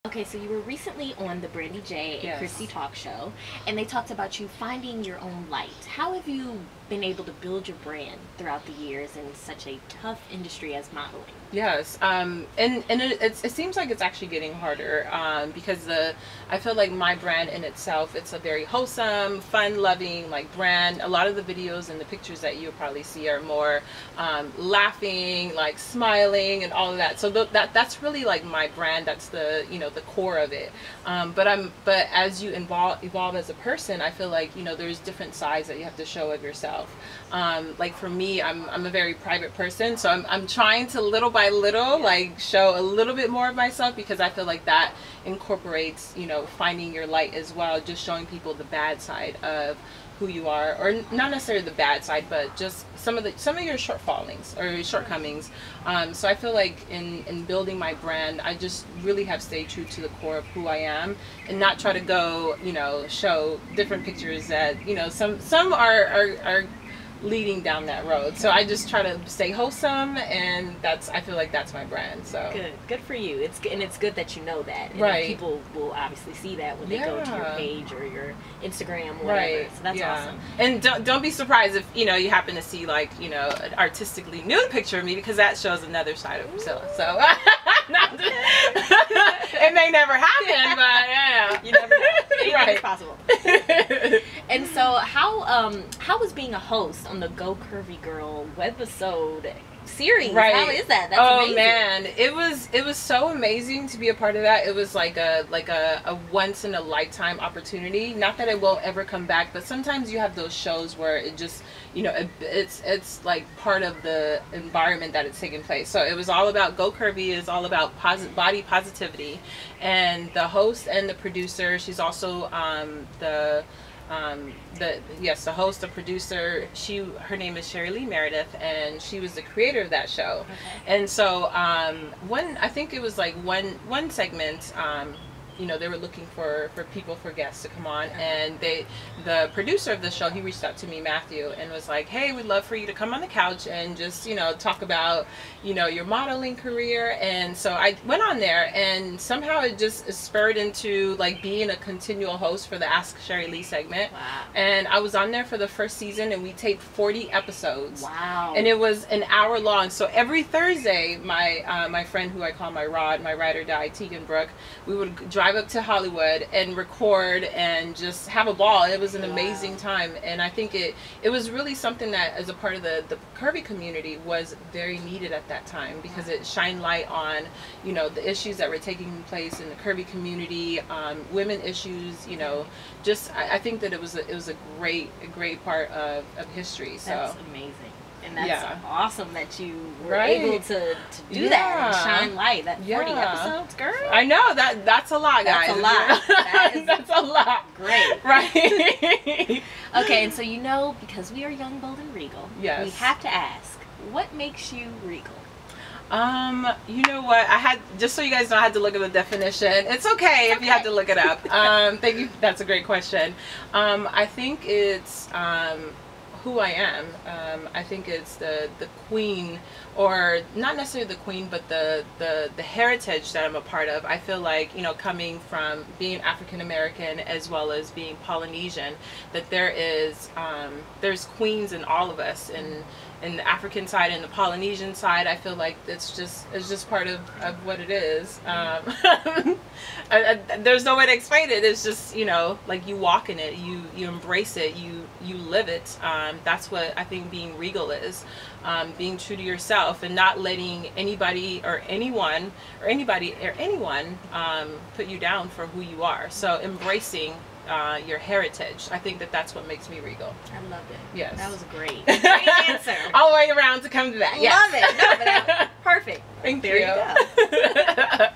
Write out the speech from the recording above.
Okay, so you were recently on the Brandy J and Chrissy talk show, and they talked about you finding your own light. How have you been able to build your brand throughout the years in such a tough industry as modeling? Yes, and it seems like it's actually getting harder because I feel like my brand in itself, it's a very wholesome, fun-loving like brand. A lot of the videos and the pictures that you'll probably see are more laughing, like smiling, and all of that. So that's really like my brand. That's the the core of it. But as you evolve as a person, I feel like there's different sides that you have to show of yourself. Like for me, I'm a very private person, so I'm trying to little by little like show a little bit more of myself, because I feel like that incorporates finding your light as well, just showing people the bad side of who you are, or not necessarily the bad side, but just some of your shortfallings or your shortcomings. So I feel like in building my brand, I just really have stayed true to the core of who I am, and not try to go show different pictures that some are leading down that road. So I just try to stay wholesome, and I feel like that's my brand. So good for you. It's good that you know that, and right. People will obviously see that when they go to your page or your Instagram or whatever. Right. So that's awesome. And don't be surprised if you happen to see like an artistically nude picture of me, because that shows another side of Priscilla. So it may never happen, but yeah, you never know. Anything is Right. possible. And so how was being a host on the Go Curvy Girl webisode series? Right. How is that? That's oh amazing. Man, it was so amazing to be a part of that. It was like a once in a lifetime opportunity. Not that it won't ever come back, but sometimes you have those shows where it just it's like part of the environment that it's taking place. So it was all about Go Curvy. Is all about body positivity, and the host and the producer. She's also the host, the producer. Her name is Sherry Lee Meredith, and she was the creator of that show. Okay. And so I think it was like one segment, they were looking for guests to come on, and the producer of the show, he reached out to me, Matthew, and was like, hey, we'd love for you to come on the couch and just talk about your modeling career. And so I went on there, and somehow it just spurred into like being a continual host for the Ask Sherry Lee segment. Wow. And I was on there for the first season, and we taped 40 episodes. Wow. And it was an hour long. So every Thursday, my friend who I call my ride or die, Tegan Brooke, we would drive up to Hollywood and record and just have a ball. It was an amazing time, and I think it was really something that, as a part of the curvy community, was very needed at that time, because it shined light on the issues that were taking place in the curvy community, women issues, just I think that it was a great part of history. So that's amazing. And that's awesome that you were able to do that and shine light. That 40 episodes, girl. I know that's a lot, guys. That's a lot. That's a lot. Great. Right. Okay, and so because we are young, bold, and regal, yes, we have to ask, what makes you regal? You know what? just so you guys know, I had to look at the definition. It's okay if you have to look it up. Thank you. That's a great question. I think it's who I am. I think it's the queen, or not necessarily the queen, but the heritage that I'm a part of. I feel like, coming from being African American as well as being Polynesian, that there's queens in all of us, and in the African side and the Polynesian side. I feel like it's just part of what it is. There's no way to explain it. It's just, like you walk in it, you embrace it, you live it. That's what I think being regal is. Being true to yourself, and not letting anybody or anyone put you down for who you are. So embracing your heritage. I think that's what makes me regal. I loved it. Yes. That was a great answer. All the way around to come to that. Yes. Love it. No, but perfect. Thank there you. You go.